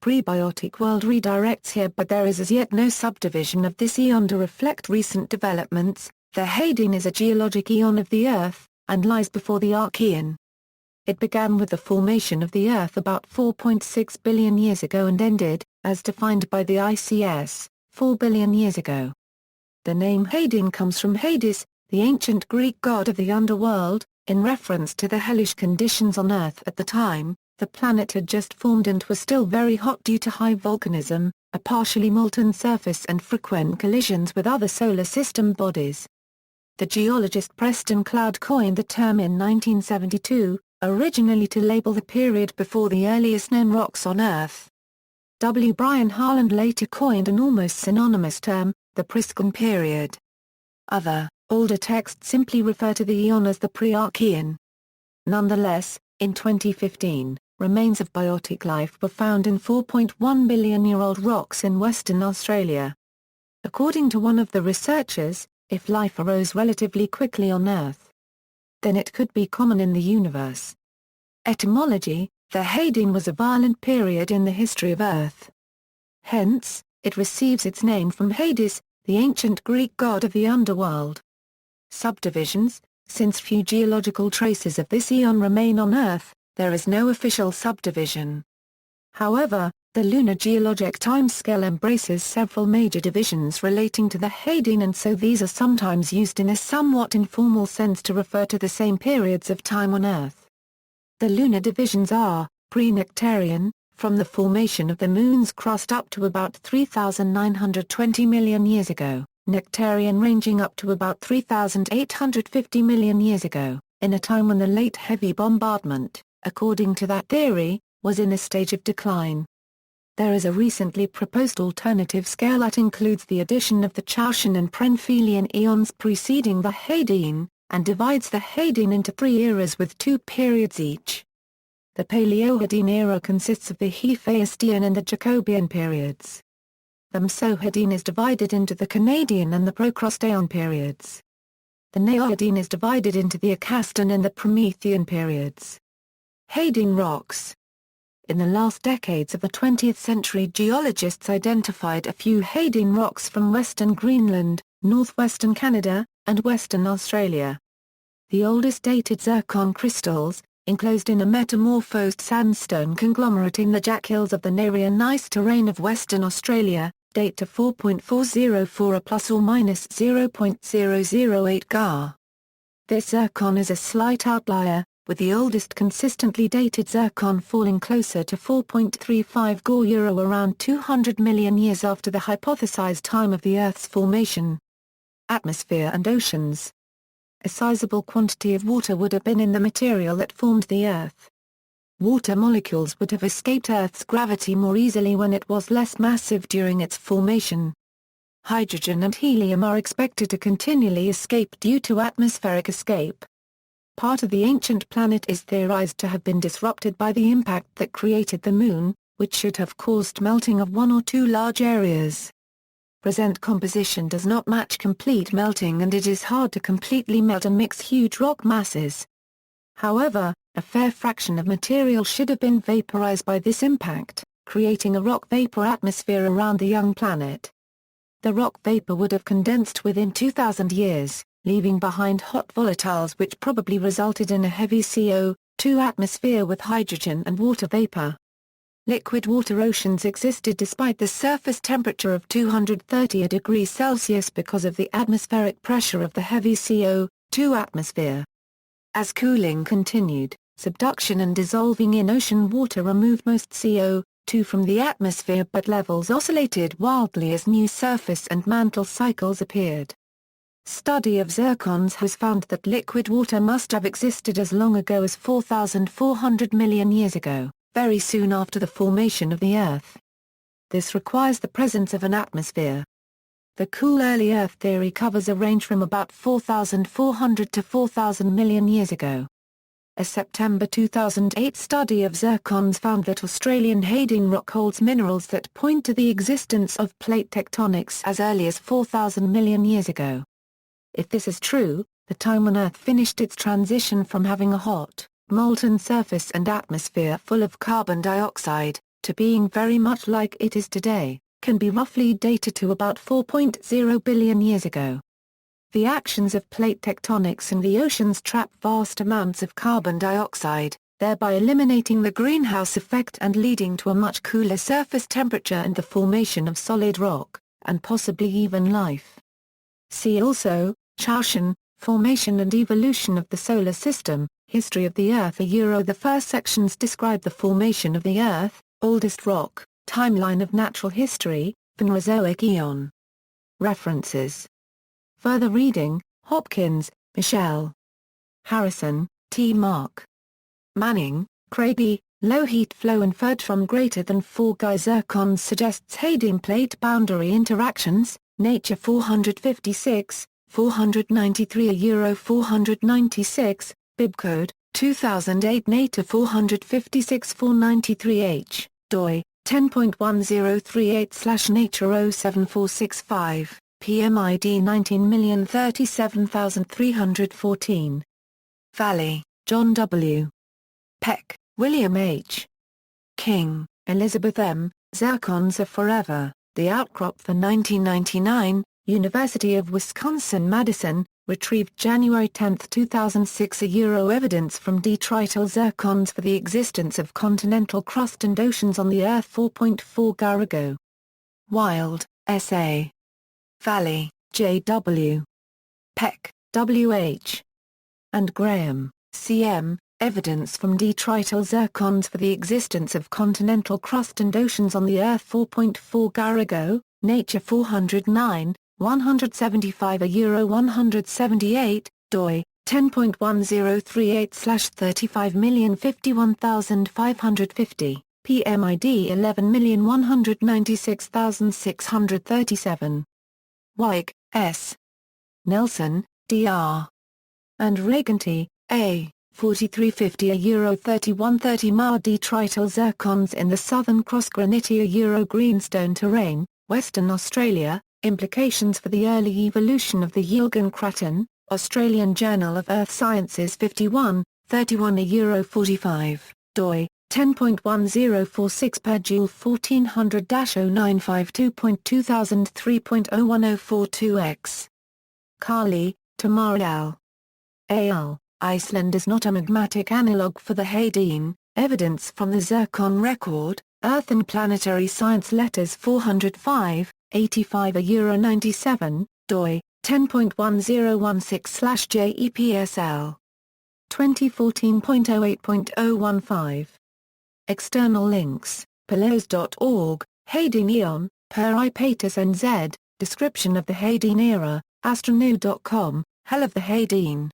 Prebiotic world redirects here, but there is as yet no subdivision of this eon to reflect recent developments. The Hadean is a geologic eon of the Earth, and lies before the Archean. It began with the formation of the Earth about 4.6 billion years ago and ended, as defined by the ICS, 4 billion years ago. The name Hadean comes from Hades, the ancient Greek god of the underworld, in reference to the hellish conditions on Earth at the time. The planet had just formed and was still very hot due to high volcanism, a partially molten surface and frequent collisions with other solar system bodies. The geologist Preston Cloud coined the term in 1972, originally to label the period before the earliest known rocks on Earth. W. Brian Harland later coined an almost synonymous term, the Priscoan period. Other, older texts simply refer to the eon as the Pre-Archean. Nonetheless, in 2015, remains of biotic life were found in 4.1 billion-year-old rocks in Western Australia. According to one of the researchers, if life arose relatively quickly on Earth, then it could be common in the universe. Etymology: the Hadean was a violent period in the history of Earth. Hence, it receives its name from Hades, the ancient Greek god of the underworld. Subdivisions: since few geological traces of this eon remain on Earth, there is no official subdivision. However, the lunar geologic timescale embraces several major divisions relating to the Hadean, and so these are sometimes used in a somewhat informal sense to refer to the same periods of time on Earth. The lunar divisions are, pre-Nectarian, from the formation of the Moon's crust up to about 3,920 million years ago, Nectarian ranging up to about 3,850 million years ago, in a time when the late heavy bombardment, according to that theory, was in a stage of decline. There is a recently proposed alternative scale that includes the addition of the Chaosian and Prenphelian eons preceding the Hadean, and divides the Hadean into 3 eras with 2 periods each. The Paleohadean era consists of the Hephaestion and the Jacobean periods. The Mesohadean is divided into the Canadian and the Procrustean periods. The Neohadean is divided into the Acastan and the Promethean periods. Hadean rocks. In the last decades of the 20th century, geologists identified a few Hadean rocks from western Greenland, northwestern Canada, and western Australia. The oldest dated zircon crystals, enclosed in a metamorphosed sandstone conglomerate in the Jack Hills of the Narian gneiss terrain of Western Australia, date to 4.404 a plus or minus 0.008 Ga. This zircon is a slight outlier, with the oldest consistently dated zircon falling closer to 4.35 Ga around 200 million years after the hypothesized time of the Earth's formation. Atmosphere and oceans. A sizable quantity of water would have been in the material that formed the Earth. Water molecules would have escaped Earth's gravity more easily when it was less massive during its formation. Hydrogen and helium are expected to continually escape due to atmospheric escape. Part of the ancient planet is theorized to have been disrupted by the impact that created the Moon, which should have caused melting of 1 or 2 large areas. Present composition does not match complete melting, and it is hard to completely melt and mix huge rock masses. However, a fair fraction of material should have been vaporized by this impact, creating a rock vapor atmosphere around the young planet. The rock vapor would have condensed within 2,000 years, leaving behind hot volatiles which probably resulted in a heavy CO2 atmosphere with hydrogen and water vapor. Liquid water oceans existed despite the surface temperature of 230 degrees Celsius because of the atmospheric pressure of the heavy CO2 atmosphere. As cooling continued, subduction and dissolving in ocean water removed most CO2 from the atmosphere, but levels oscillated wildly as new surface and mantle cycles appeared. Study of zircons has found that liquid water must have existed as long ago as 4,400 million years ago, very soon after the formation of the Earth. This requires the presence of an atmosphere. The cool early Earth theory covers a range from about 4,400 to 4,000 million years ago. A September 2008 study of zircons found that Australian Hadean rock holds minerals that point to the existence of plate tectonics as early as 4,000 million years ago. If this is true, the time when Earth finished its transition from having a hot, molten surface and atmosphere full of carbon dioxide, to being very much like it is today, can be roughly dated to about 4.0 billion years ago. The actions of plate tectonics in the oceans trap vast amounts of carbon dioxide, thereby eliminating the greenhouse effect and leading to a much cooler surface temperature and the formation of solid rock, and possibly even life. See also, Chaotian, Formation and Evolution of the Solar System, History of the Earth. The first sections describe the formation of the Earth, oldest rock, timeline of natural history, Phanerozoic Eon. References. Further reading, Hopkins, Michelle. Harrison, T. Mark. Manning, Craigie, low heat flow inferred from greater than 4 Gy zircons suggests Hadean plate boundary interactions, Nature 456, 493 Euro 496, Bibcode, 2008 Nature 456 493H, doi, 10.1038/Nature 07465, PMID 19037314. Valley, John W. Peck, William H. King, Elizabeth M., Zircons Are Forever, The Outcrop for 1999, University of Wisconsin-Madison, retrieved January 10, 2006. Evidence from detrital zircons for the existence of continental crust and oceans on the Earth 4.4 Gy ago. Wild, S.A. Valley, J.W. Peck, W.H. and Graham, C.M., Evidence from detrital zircons for the existence of continental crust and oceans on the Earth 4.4 Gy ago, Nature 409, 175 Euro 178, doi, 10.1038/35051550, PMID 11196637. Weig, S. Nelson, D.R. and Regenty, A. 4350 Euro 3130 Ma detrital zircons in the Southern Cross Granitia Euro greenstone terrain, Western Australia, implications for the early evolution of the Yilgarn Craton, Australian Journal of Earth Sciences 51, 31 Euro 45, doi, 10.1046 per joule 1400-0952.2003.01042x. Carley, Tamara L. Al. Iceland is not a magmatic analogue for the Hadean, evidence from the zircon record, Earth and Planetary Science Letters 405, 85 Euro 97, doi, 10.1016/JEPSL. 2014.08.015. External links, Pelouse.org, Hadean Eon, Per Ipatus NZ, Description of the Hadean Era, Astronaut.com, Hell of the Hadean.